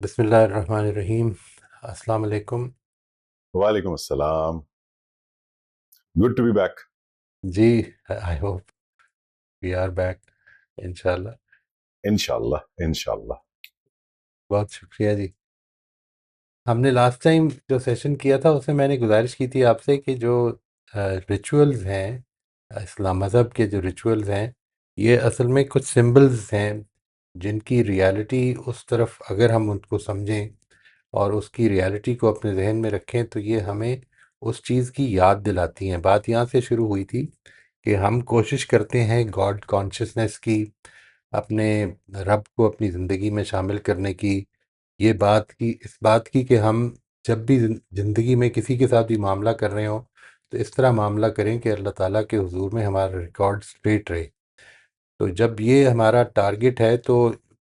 بسم اللہ الرحمن الرحیم۔ السلام علیکم۔ وعلیکم السلام. Good to be back. جی، I hope we are back انشاءاللہ۔ انشاءاللہ انشاءاللہ. بہت شکریہ جی۔ ہم نے لاسٹ ٹائم جو سیشن کیا تھا اس میں میں نے گزارش کی تھی آپ سے کہ جو ریچولز ہیں، اسلام مذہب کے جو ریچولز ہیں، یہ اصل میں کچھ سمبلز ہیں جن کی ریالٹی اس طرف اگر ہم ان کو سمجھیں اور اس کی ریالٹی کو اپنے ذہن میں رکھیں تو یہ ہمیں اس چیز کی یاد دلاتی ہیں۔ بات یہاں سے شروع ہوئی تھی کہ ہم کوشش کرتے ہیں گاڈ کانشسنس کی، اپنے رب کو اپنی زندگی میں شامل کرنے کی، یہ اس بات کی کہ ہم جب بھی زندگی میں کسی کے ساتھ بھی معاملہ کر رہے ہوں تو اس طرح معاملہ کریں کہ اللہ تعالیٰ کے حضور میں ہمارا ریکارڈ سٹریٹ رہے۔ تو جب یہ ہمارا ٹارگٹ ہے تو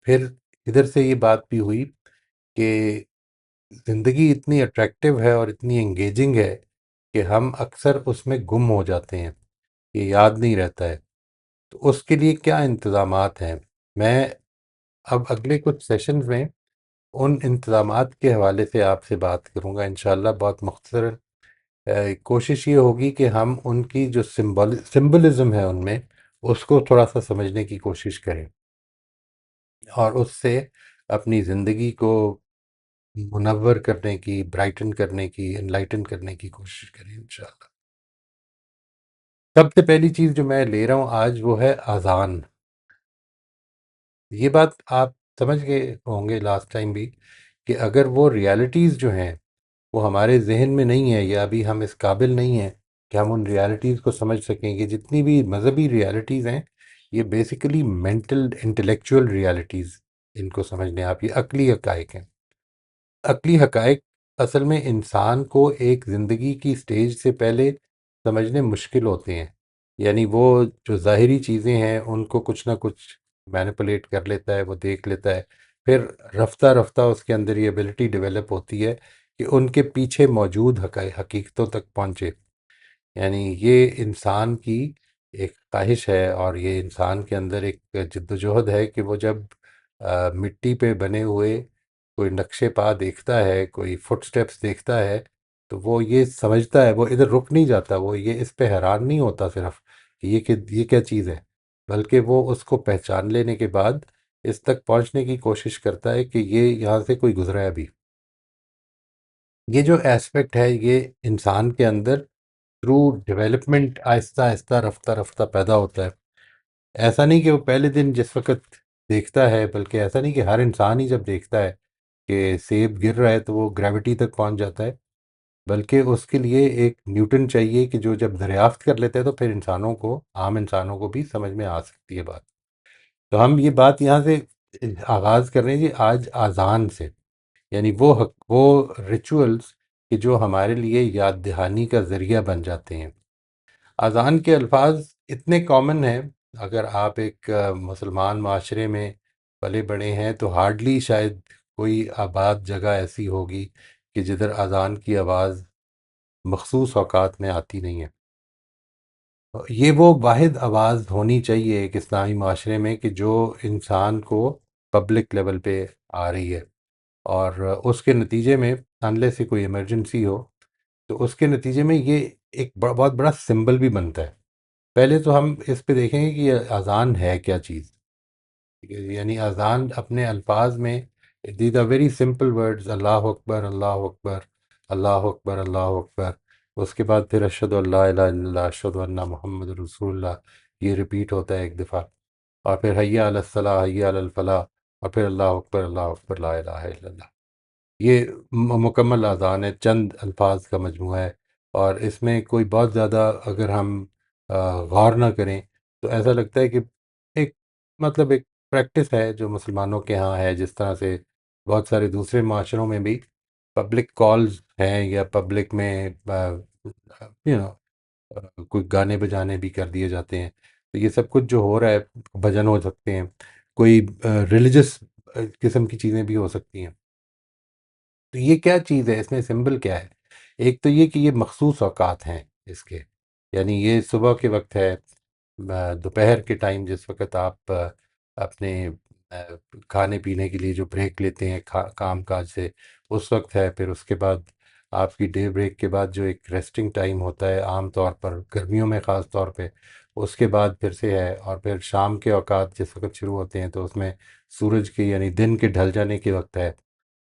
پھر ادھر سے یہ بات بھی ہوئی کہ زندگی اتنی اٹریکٹیو ہے اور اتنی انگیجنگ ہے کہ ہم اکثر اس میں گم ہو جاتے ہیں، یہ یاد نہیں رہتا ہے۔ تو اس کے لیے کیا انتظامات ہیں؟ میں اب اگلے کچھ سیشنز میں ان انتظامات کے حوالے سے آپ سے بات کروں گا انشاءاللہ، بہت مختصر۔ کوشش یہ ہوگی کہ ہم ان کی جو سمبلزم ہے ان میں اس کو تھوڑا سا سمجھنے کی کوشش کریں اور اس سے اپنی زندگی کو منور کرنے کی، برائٹن کرنے کی، انلائٹن کرنے کی کوشش کریں انشاءاللہ۔ سب سے پہلی چیز جو میں لے رہا ہوں آج وہ ہے اذان۔ یہ بات آپ سمجھ گئے ہوں گے لاسٹ ٹائم بھی کہ اگر وہ ریالٹیز جو ہیں وہ ہمارے ذہن میں نہیں ہے یا ابھی ہم اس قابل نہیں ہیں کہ ہم ان ریالٹیز کو سمجھ سکیں کہ جتنی بھی مذہبی ریالٹیز ہیں یہ بیسیکلی مینٹل انٹلیکچوئل ریالٹیز، ان کو سمجھنے آپ، یہ عقلی حقائق ہیں۔ عقلی حقائق اصل میں انسان کو ایک زندگی کی سٹیج سے پہلے سمجھنے مشکل ہوتے ہیں، یعنی وہ جو ظاہری چیزیں ہیں ان کو کچھ نہ کچھ مینپولیٹ کر لیتا ہے، وہ دیکھ لیتا ہے، پھر رفتہ رفتہ اس کے اندر یہ ایبلٹی ڈیولپ ہوتی ہے کہ ان کے پیچھے موجود حقیقتوں تک پہنچے۔ یعنی یہ انسان کی ایک خواہش ہے اور یہ انسان کے اندر ایک جد و جہد ہے کہ وہ جب مٹی پہ بنے ہوئے کوئی نقشے پا دیکھتا ہے، کوئی فٹ سٹیپس دیکھتا ہے تو وہ یہ سمجھتا ہے، وہ ادھر رک نہیں جاتا، وہ یہ اس پہ حیران نہیں ہوتا صرف کہ یہ کیا چیز ہے، بلکہ وہ اس کو پہچان لینے کے بعد اس تک پہنچنے کی کوشش کرتا ہے کہ یہ یہاں سے کوئی گزرا ہے ابھی۔ یہ جو ایسپیکٹ ہے یہ انسان کے اندر تھرو ڈیولپمنٹ آہستہ آہستہ رفتہ رفتہ پیدا ہوتا ہے۔ ایسا نہیں کہ وہ پہلے دن جس وقت دیکھتا ہے، بلکہ ایسا نہیں کہ ہر انسان ہی جب دیکھتا ہے کہ سیب گر رہا ہے تو وہ گریوٹی تک پہنچ جاتا ہے، بلکہ اس کے لیے ایک نیوٹن چاہیے کہ جو جب دریافت کر لیتے ہیں تو پھر انسانوں کو، عام انسانوں کو بھی سمجھ میں آ سکتی ہے بات۔ تو ہم یہ بات یہاں سے آغاز کر رہے ہیں جی آج اذان سے، یعنی وہ ریچولز کہ جو ہمارے لیے یاد دہانی کا ذریعہ بن جاتے ہیں۔ اذان کے الفاظ اتنے کامن ہیں، اگر آپ ایک مسلمان معاشرے میں پلے بڑے ہیں تو ہارڈلی شاید کوئی آباد جگہ ایسی ہوگی کہ جدھر اذان کی آواز مخصوص اوقات میں آتی نہیں ہے۔ یہ وہ واحد آواز ہونی چاہیے ایک اسلامی معاشرے میں کہ جو انسان کو پبلک لیول پہ آ رہی ہے، اور اس کے نتیجے میں انلے سے کوئی ایمرجنسی ہو تو اس کے نتیجے میں یہ ایک بہت بڑا سمبل بھی بنتا ہے۔ پہلے تو ہم اس پہ دیکھیں گے کہ یہ اذان ہے کیا چیز۔ یعنی اذان اپنے الفاظ میں these are very simple words, اللہ اکبر اللہ اکبر اللہ اکبر اللہ اکبر، اس کے بعد پھر اشہد اللہ الہ الا اللہ اشہد ان محمد رسول اللہ، یہ ریپیٹ ہوتا ہے ایک دفعہ، اور پھر حی علی الصلاح حی علی الفلاح، اور پھر اللہ اکبر لا الہ الا اللہ۔ یہ مکمل اذان ہے، چند الفاظ کا مجموعہ ہے، اور اس میں کوئی بہت زیادہ اگر ہم غور نہ کریں تو ایسا لگتا ہے کہ ایک مطلب ایک پریکٹس ہے جو مسلمانوں کے ہاں ہے، جس طرح سے بہت سارے دوسرے معاشروں میں بھی پبلک کالز ہیں یا پبلک میں یو نو کوئی گانے بجانے بھی کر دیے جاتے ہیں۔ تو یہ سب کچھ جو ہو رہا ہے، بھجن ہو سکتے ہیں، کوئی ریلیجس قسم کی چیزیں بھی ہو سکتی ہیں۔ تو یہ کیا چیز ہے، اس میں سمبل کیا ہے؟ ایک تو یہ کہ یہ مخصوص اوقات ہیں اس کے، یعنی یہ صبح کے وقت ہے، دوپہر کے ٹائم جس وقت آپ اپنے کھانے پینے کے لیے جو بریک لیتے ہیں کام کاج سے، اس وقت ہے. پھر اس کے بعد آپ کی ڈے بریک کے بعد جو ایک ریسٹنگ ٹائم ہوتا ہے عام طور پر گرمیوں میں خاص طور پہ، اس کے بعد پھر سے ہے. اور پھر شام کے اوقات جس وقت شروع ہوتے ہیں تو اس میں سورج کے یعنی دن کے ڈھل جانے کے وقت ہے.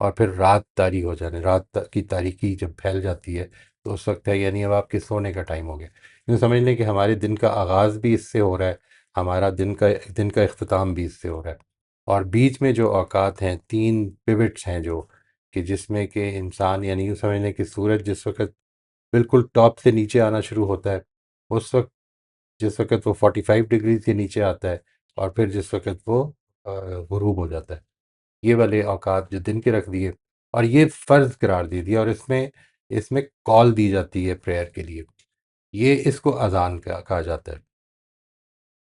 اور پھر رات طاری ہو جانے، کی تاریکی جب پھیل جاتی ہے تو اس وقت ہے، یعنی اب آپ کے سونے کا ٹائم ہو گیا. یوں سمجھ لیں کہ ہمارے دن کا آغاز بھی اس سے ہو رہا ہے، ہمارا دن کا اختتام بھی اس سے ہو رہا ہے. اور بیچ میں جو اوقات ہیں، 3 پیوٹس ہیں جو کہ جس میں کہ انسان یعنی یوں سمجھ لیں کہ سورج جس وقت بالکل ٹاپ سے نیچے آنا شروع ہوتا ہے، اس وقت جس وقت وہ 45 ڈگری سے نیچے آتا ہے، اور پھر جس وقت وہ غروب ہو جاتا ہے. یہ والے اوقات جو دن کے رکھ دیے اور یہ فرض قرار دے دیا، اور اس میں کال دی جاتی ہے پریئر کے لیے. یہ اس کو اذان کہا جاتا ہے.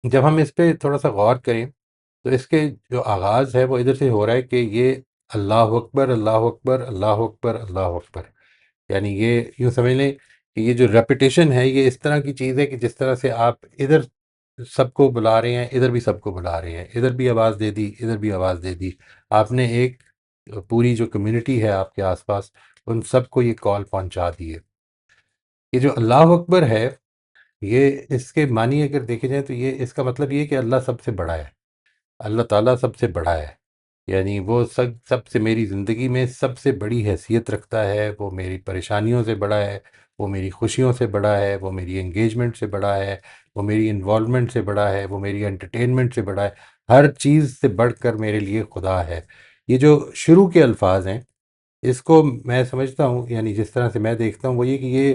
جب ہم اس پہ تھوڑا سا غور کریں تو اس کے جو آغاز ہے وہ ادھر سے ہو رہا ہے کہ یہ اللہ اکبر اللہ اکبر اللہ اکبر اللہ اکبر. یعنی یہ یوں سمجھ لیں کہ یہ جو ریپیٹیشن ہے یہ اس طرح کی چیز ہے کہ جس طرح سے آپ ادھر سب کو بلا رہے ہیں، ادھر بھی سب کو بلا رہے ہیں، ادھر بھی آواز دے دی ادھر بھی آواز دے دی. آپ نے ایک پوری جو کمیونٹی ہے آپ کے آس پاس، ان سب کو یہ کال پہنچا دی ہے. یہ جو اللہ اکبر ہے، یہ اس کے معنی اگر دیکھے جائیں تو یہ اس کا مطلب یہ ہے کہ اللہ سب سے بڑا ہے، اللہ تعالیٰ سب سے بڑا ہے. یعنی وہ سب سے میری زندگی میں سب سے بڑی حیثیت رکھتا ہے. وہ میری پریشانیوں سے بڑا ہے، وہ میری خوشیوں سے بڑا ہے، وہ میری انگیجمنٹ سے بڑا ہے، وہ میری انوالومنٹ سے بڑا ہے، وہ میری انٹرٹینمنٹ سے بڑا ہے. ہر چیز سے بڑھ کر میرے لیے خدا ہے. یہ جو شروع کے الفاظ ہیں، اس کو میں سمجھتا ہوں، یعنی جس طرح سے میں دیکھتا ہوں وہ یہ کہ یہ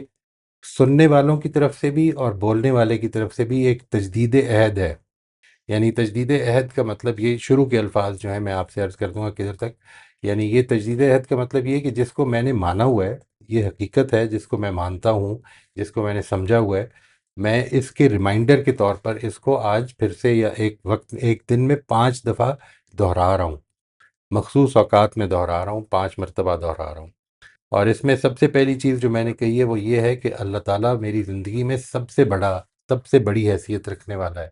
سننے والوں کی طرف سے بھی اور بولنے والے کی طرف سے بھی ایک تجدید عہد ہے. یعنی تجدید عہد کا مطلب یہ شروع کے الفاظ جو ہیں میں آپ سے عرض کر دوں گا کدھر تک. یعنی یہ تجدید عہد کا مطلب یہ ہے کہ جس کو میں نے مانا ہوا ہے، یہ حقیقت ہے جس کو میں مانتا ہوں، جس کو میں نے سمجھا ہوا ہے، میں اس کے ریمائنڈر کے طور پر اس کو آج پھر سے یا ایک دن میں 5 دفعہ دہرا رہا ہوں. مخصوص اوقات میں دہرا رہا ہوں، 5 مرتبہ دہرا رہا ہوں. اور اس میں سب سے پہلی چیز جو میں نے کہی ہے وہ یہ ہے کہ اللہ تعالیٰ میری زندگی میں سب سے بڑی حیثیت رکھنے والا ہے.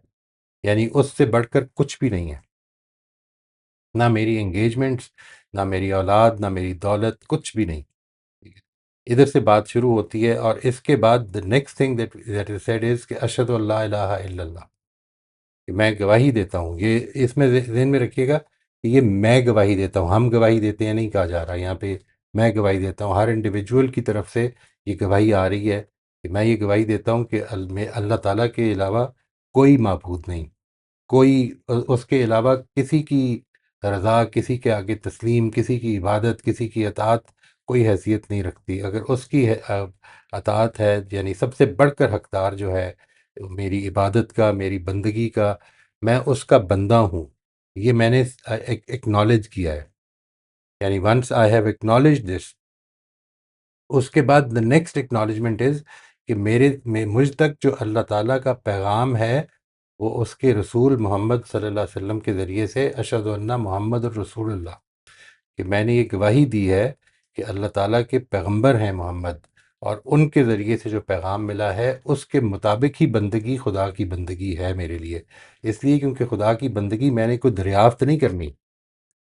یعنی اس سے بڑھ کر کچھ بھی نہیں ہے. نہ میری انگیجمنٹس، نہ میری اولاد، نہ میری دولت، کچھ بھی نہیں. ادھر سے بات شروع ہوتی ہے، اور اس کے بعد the next thing that is said is کہ اشہد اللہ الہ الا اللہ، کہ میں گواہی دیتا ہوں. یہ اس میں ذہن میں رکھیے گا کہ یہ میں گواہی دیتا ہوں، ہم گواہی دیتے ہیں نہیں کہا جا رہا یہاں پہ. میں گواہی دیتا ہوں، ہر انڈیویجول کی طرف سے یہ گواہی آ رہی ہے کہ میں یہ گواہی دیتا ہوں کہ اللہ تعالیٰ کے علاوہ کوئی معبود نہیں، کوئی اس کے علاوہ کسی کی رضا، کسی کے آگے تسلیم، کسی کی عبادت، کسی کی اطاعت کوئی حیثیت نہیں رکھتی. اگر اس کی اطاعت ہے، یعنی سب سے بڑھ کر حقدار جو ہے میری عبادت کا، میری بندگی کا، میں اس کا بندہ ہوں. یہ میں نے ایکنالج کیا ہے. یعنی ونس آئی ہیو ایکنالج دس، اس کے بعد دا نیکسٹ ایکنالجمنٹ از کہ مجھ تک جو اللہ تعالیٰ کا پیغام ہے وہ اس کے رسول محمد صلی اللہ علیہ وسلم کے ذریعے سے اشہد ان محمد الرسول اللہ، کہ میں نے یہ گواہی دی ہے کہ اللہ تعالیٰ کے پیغمبر ہیں محمد، اور ان کے ذریعے سے جو پیغام ملا ہے اس کے مطابق ہی بندگی خدا کی بندگی ہے میرے لیے. اس لیے کیونکہ خدا کی بندگی میں نے کوئی دریافت نہیں کرنی،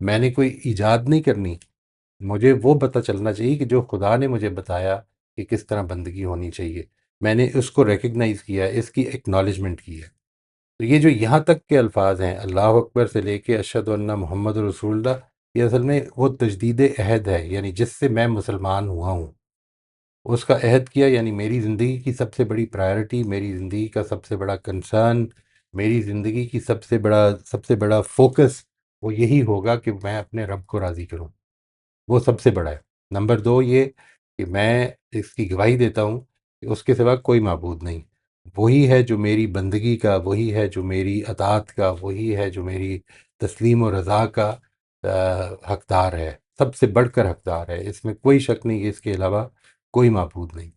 میں نے کوئی ایجاد نہیں کرنی. مجھے وہ پتہ چلنا چاہیے کہ جو خدا نے مجھے بتایا کہ کس طرح بندگی ہونی چاہیے، میں نے اس کو ریکگنائز کیا ہے، اس کی ایکنالجمنٹ کی ہے. تو یہ جو یہاں تک کے الفاظ ہیں اللہ اکبر سے لے کے اشہد ان محمد رسول اللہ، یہ اصل میں وہ تجدید عہد ہے. یعنی جس سے میں مسلمان ہوا ہوں اس کا عہد کیا. یعنی میری زندگی کی سب سے بڑی پرائرٹی، میری زندگی کا سب سے بڑا کنسرن، میری زندگی کی سب سے بڑا فوکس وہ یہی ہوگا کہ میں اپنے رب کو راضی کروں. وہ سب سے بڑا ہے. نمبر 2 یہ کہ میں اس کی گواہی دیتا ہوں کہ اس کے سوا کوئی معبود نہیں. وہی ہے جو میری بندگی کا، وہی ہے جو میری اطاعت کا، وہی ہے جو میری تسلیم و رضا کا حقدار ہے، سب سے بڑھ کر حقدار ہے. اس میں کوئی شک نہیں کہ اس کے علاوہ کوئی معبود نہیں.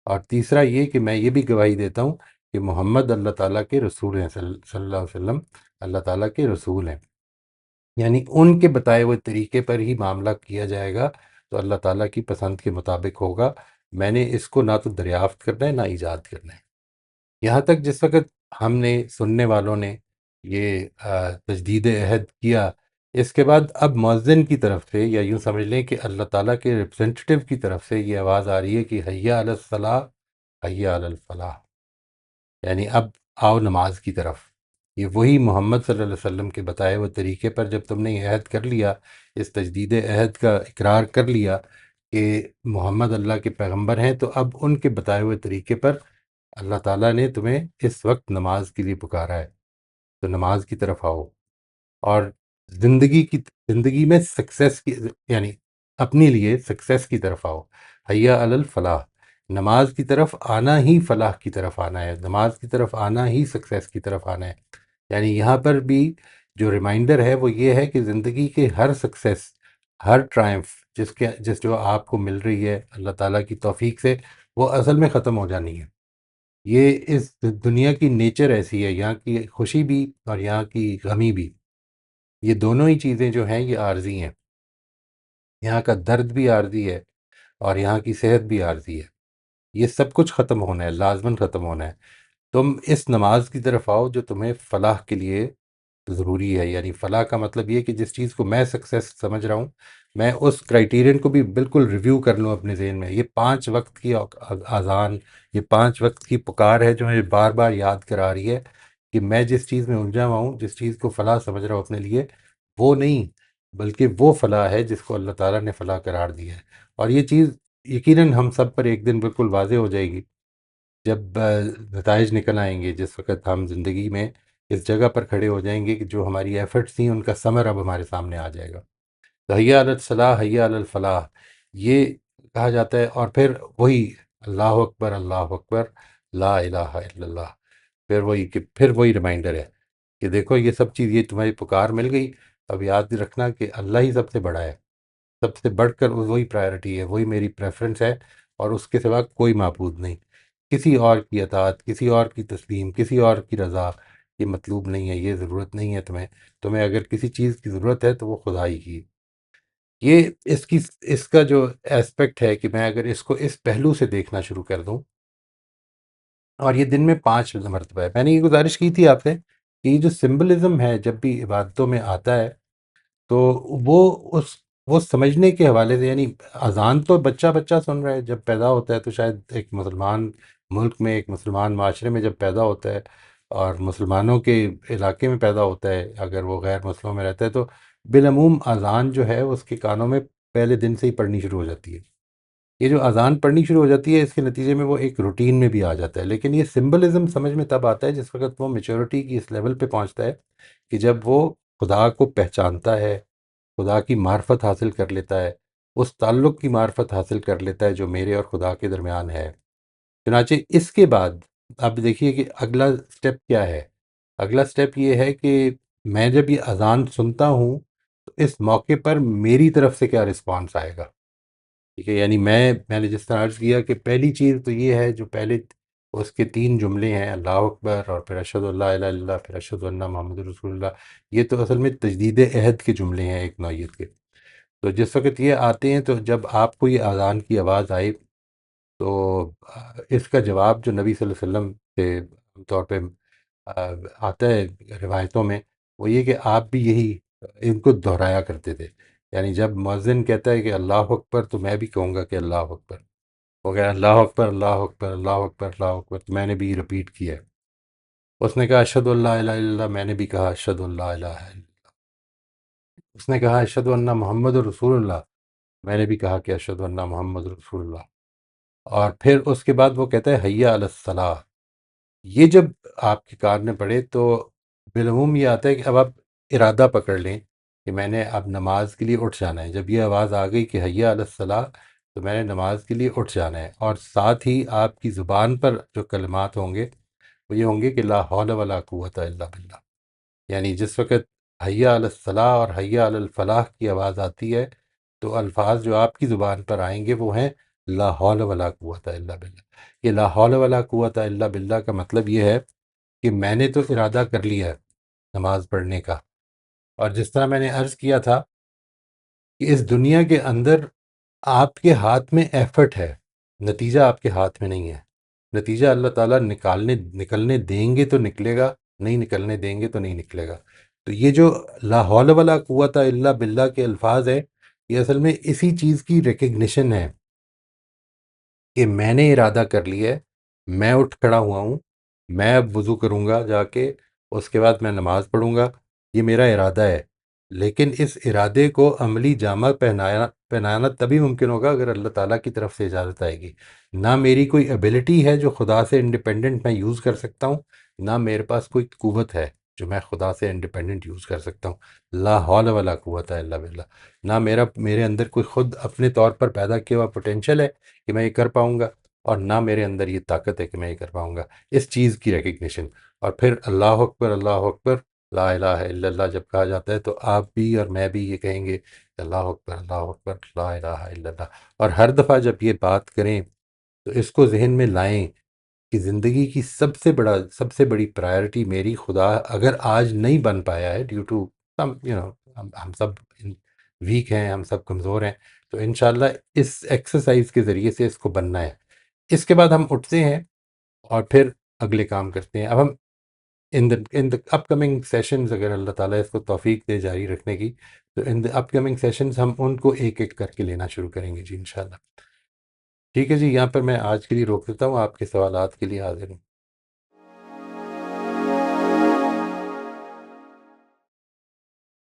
اور تیسرا یہ کہ میں یہ بھی گواہی دیتا ہوں کہ محمد اللہ تعالیٰ کے رسول ہیں، صلی اللہ علیہ وسلم اللہ تعالیٰ کے رسول ہیں. یعنی ان کے بتائے ہوئے طریقے پر ہی معاملہ کیا جائے گا تو اللہ تعالیٰ کی پسند کے مطابق ہوگا. میں نے اس کو نہ تو دریافت کرنا ہے نہ ایجاد کرنا ہے. یہاں تک جس وقت ہم نے، سننے والوں نے یہ تجدید عہد کیا، اس کے بعد اب مؤذن کی طرف سے، یا یوں سمجھ لیں کہ اللہ تعالیٰ کے ریپرزنٹیٹیو کی طرف سے یہ آواز آ رہی ہے کہ حیا علی الصلاح، حیا علی الفلاح، یعنی اب آؤ نماز کی طرف۔ یہ وہی محمد صلی اللہ علیہ وسلم کے بتائے ہوئے طریقے پر جب تم نے یہ عہد کر لیا، اس تجدید عہد کا اقرار کر لیا کہ محمد اللہ کے پیغمبر ہیں، تو اب ان کے بتائے ہوئے طریقے پر اللہ تعالیٰ نے تمہیں اس وقت نماز کے لیے پکارا ہے، تو نماز کی طرف آؤ، اور زندگی میں سکسیس کی، یعنی اپنے لیے سکسیس کی طرف آؤ۔ حیا علی الفلاح، نماز کی طرف آنا ہی فلاح کی طرف آنا ہے، نماز کی طرف آنا ہی سکسیس کی طرف آنا ہے۔ یعنی یہاں پر بھی جو ریمائنڈر ہے وہ یہ ہے کہ زندگی کے ہر سکسیس، ہر ٹرائمف جس جو آپ کو مل رہی ہے اللہ تعالیٰ کی توفیق سے، وہ اصل میں ختم ہو جانی ہے۔ یہ اس دنیا کی نیچر ایسی ہے، یہاں کی خوشی بھی اور یہاں کی غمی بھی، یہ دونوں ہی چیزیں جو ہیں یہ عارضی ہیں۔ یہاں کا درد بھی عارضی ہے اور یہاں کی صحت بھی عارضی ہے، یہ سب کچھ ختم ہونا ہے، لازماً ختم ہونا ہے۔ تم اس نماز کی طرف آؤ جو تمہیں فلاح کے لیے ضروری ہے۔ یعنی فلاح کا مطلب یہ کہ جس چیز کو میں سکسیس سمجھ رہا ہوں، میں اس کرائیٹیرین کو بھی بالکل ریویو کر لوں اپنے ذہن میں۔ یہ 5 وقت کی اذان، یہ 5 وقت کی پکار ہے جو مجھے بار بار یاد کرا رہی ہے کہ میں جس چیز میں الجھا ہوا ہوں، جس چیز کو فلاح سمجھ رہا ہوں اپنے لیے، وہ نہیں، بلکہ وہ فلاح ہے جس کو اللہ تعالیٰ نے فلاح قرار دیا ہے۔ اور یہ چیز یقیناً ہم سب پر ایک دن بالکل واضح ہو جائے گی، جب نتائج نکل آئیں گے، جس وقت ہم زندگی میں اس جگہ پر کھڑے ہو جائیں گے کہ جو ہماری ایفرٹس تھیں ان کا ثمر اب ہمارے سامنے آ جائے گا۔ تو حیا علی الصلاح، حیا علی الفلاح، یہ کہا جاتا ہے، اور پھر وہی اللہ اکبر، لا الہ الا اللہ، پھر وہی ریمائنڈر ہے کہ دیکھو یہ سب چیز، یہ تمہاری پکار مل گئی، اب یاد رکھنا کہ اللہ ہی سب سے بڑا ہے، سب سے بڑھ کر وہی پرائرٹی ہے، وہی میری پریفرنس ہے، اور اس کے سوا کوئی معبود نہیں۔ کسی اور کی اطاعت، کسی اور کی تسلیم، کسی اور کی رضا یہ مطلوب نہیں ہے، یہ ضرورت نہیں ہے تمہیں اگر کسی چیز کی ضرورت ہے تو وہ خدا ہی کی۔ یہ اس کا جو ایسپیکٹ ہے کہ میں اگر اس کو اس پہلو سے دیکھنا شروع کر دوں، اور یہ دن میں 5 مرتبہ ہے، میں نے یہ گزارش کی تھی آپ سے کہ یہ جو سمبلزم ہے جب بھی عبادتوں میں آتا ہے، تو وہ اس وہ سمجھنے کے حوالے سے، یعنی اذان تو بچہ بچہ سن رہا ہے جب پیدا ہوتا ہے، تو شاید ایک مسلمان ملک میں، ایک مسلمان معاشرے میں جب پیدا ہوتا ہے اور مسلمانوں کے علاقے میں پیدا ہوتا ہے، اگر وہ غیر مسلموں میں رہتا ہے تو بالعموم اذان جو ہے اس کے کانوں میں پہلے دن سے ہی پڑھنی شروع ہو جاتی ہے۔ یہ جو اذان پڑھنی شروع ہو جاتی ہے، اس کے نتیجے میں وہ ایک روٹین میں بھی آ جاتا ہے، لیکن یہ سمبلزم سمجھ میں تب آتا ہے جس وقت وہ میچورٹی کی اس لیول پہ پہنچتا ہے کہ جب وہ خدا کو پہچانتا ہے، خدا کی معرفت حاصل کر لیتا ہے، اس تعلق کی معرفت حاصل کر لیتا ہے جو میرے اور خدا کے درمیان ہے۔ چنانچہ اس کے بعد اب دیکھیے کہ اگلا سٹیپ کیا ہے۔ اگلا سٹیپ یہ ہے کہ میں جب یہ اذان سنتا ہوں تو اس موقع پر میری طرف سے کیا رسپانس آئے گا، ٹھیک ہے؟ یعنی میں نے جس طرح عرض کیا کہ پہلی چیز تو یہ ہے، جو پہلے اس کے 3 جملے ہیں، اللہ اکبر، اور پھر اشہد اللہ الہ الا اللہ، پھر اشہد ان محمد رسول اللہ، یہ تو اصل میں تجدید عہد کے جملے ہیں ایک نوعیت کے۔ تو جس وقت یہ آتے ہیں، تو جب آپ کو یہ اذان کی آواز آئے، تو اس کا جواب جو نبی صلی اللہ علیہ وسلم سے عام طور پہ آتا ہے روایتوں میں، وہ یہ کہ آپ بھی یہی ان کو دہرایا کرتے تھے۔ یعنی جب مؤذن کہتا ہے کہ اللہ اکبر، تو میں بھی کہوں گا کہ اللہ اکبر، وہ کہہ اللہ اکبر، اللہ اکبر، اللہ اکبر، اللہ اکبر، تو میں نے بھی رپیٹ کیا ہے۔ اس نے کہا اشہد اللہ الہ الا اللہ، میں نے بھی کہا اشہد اللہ الہ الا اللہ۔ اس نے کہا اشہد ان محمد رسول اللہ، میں نے بھی کہا کہ اشہد ان محمد رسول اللہ۔ اور پھر اس کے بعد وہ کہتا ہے حیا علی الصلاح۔ یہ جب آپ کے کان میں پڑے تو بالعموم یہ آتا ہے کہ اب آپ ارادہ پکڑ لیں کہ میں نے اب نماز کے لیے اٹھ جانا ہے۔ جب یہ آواز آ گئی کہ حیا علی الصلاح، تو میں نے نماز کے لیے اٹھ جانا ہے، اور ساتھ ہی آپ کی زبان پر جو کلمات ہوں گے وہ یہ ہوں گے کہ لا حول ولا قوت الا باللہ۔ یعنی جس وقت حیا علی الصلاح اور حیا علی الفلاح کی آواز آتی ہے، تو الفاظ جو آپ کی زبان پر آئیں گے وہ ہیں لا حول ولا قوت الا باللہ۔ یہ لا حول ولا قوت الا باللہ کا مطلب یہ ہے کہ میں نے تو ارادہ کر لیا ہے نماز پڑھنے کا، اور جس طرح میں نے عرض کیا تھا کہ اس دنیا کے اندر آپ کے ہاتھ میں ایفرٹ ہے، نتیجہ آپ کے ہاتھ میں نہیں ہے۔ نتیجہ اللہ تعالیٰ نکلنے دیں گے تو نکلے گا، نہیں نکلنے دیں گے تو نہیں نکلے گا۔ تو یہ جو لا حول ولا قوت الا باللہ کے الفاظ ہے، یہ اصل میں اسی چیز کی ریکگنیشن ہے کہ میں نے ارادہ کر لیا ہے، میں اٹھ کھڑا ہوا ہوں، میں اب وضو کروں گا جا کے، اس کے بعد میں نماز پڑھوں گا، یہ میرا ارادہ ہے۔ لیکن اس ارادے کو عملی جامہ پہنانا تبھی ممکن ہوگا اگر اللہ تعالیٰ کی طرف سے اجازت آئے گی۔ نہ میری کوئی ایبلٹی ہے جو خدا سے انڈیپینڈنٹ میں یوز کر سکتا ہوں، نہ میرے پاس کوئی قوت ہے جو میں خدا سے انڈیپینڈنٹ یوز کر سکتا ہوں۔ لا حول ولا قوت الا باللہ۔ نہ میرے اندر کوئی خود اپنے طور پر پیدا کیا ہوا پوٹینشیل ہے کہ میں یہ کر پاؤں گا، اور نہ میرے اندر یہ طاقت ہے کہ میں یہ کر پاؤں گا۔ اس چیز کی ریکگنیشن، اور پھر اللہ اکبر اللہ اکبر، لا الہ الا اللہ جب کہا جاتا ہے تو آپ بھی اور میں بھی یہ کہیں گے کہ اللہ اکبر لا الہ الا اللہ۔ اور ہر دفعہ جب یہ بات کریں تو اس کو ذہن میں لائیں کہ زندگی کی سب سے بڑی پرائرٹی میری، خدا اگر آج نہیں بن پایا ہے ڈیو ٹو ہم سب ویک ہیں، ہم سب کمزور ہیں، تو انشاءاللہ اس ایکسرسائز کے ذریعے سے اس کو بننا ہے۔ اس کے بعد ہم اٹھتے ہیں اور پھر اگلے کام کرتے ہیں۔ اب ہم ان دا اپ کمنگ سیشنز، اگر اللہ تعالیٰ اس کو توفیق دے جاری رکھنے کی، تو ان دا اپ کمنگ سیشنز ہم ان کو ایک ایک کر کے لینا شروع کریں گے جی انشاءاللہ۔ ٹھیک ہے جی، یہاں پر میں آج کے لیے روک دیتا ہوں، آپ کے سوالات کے لیے حاضر ہوں۔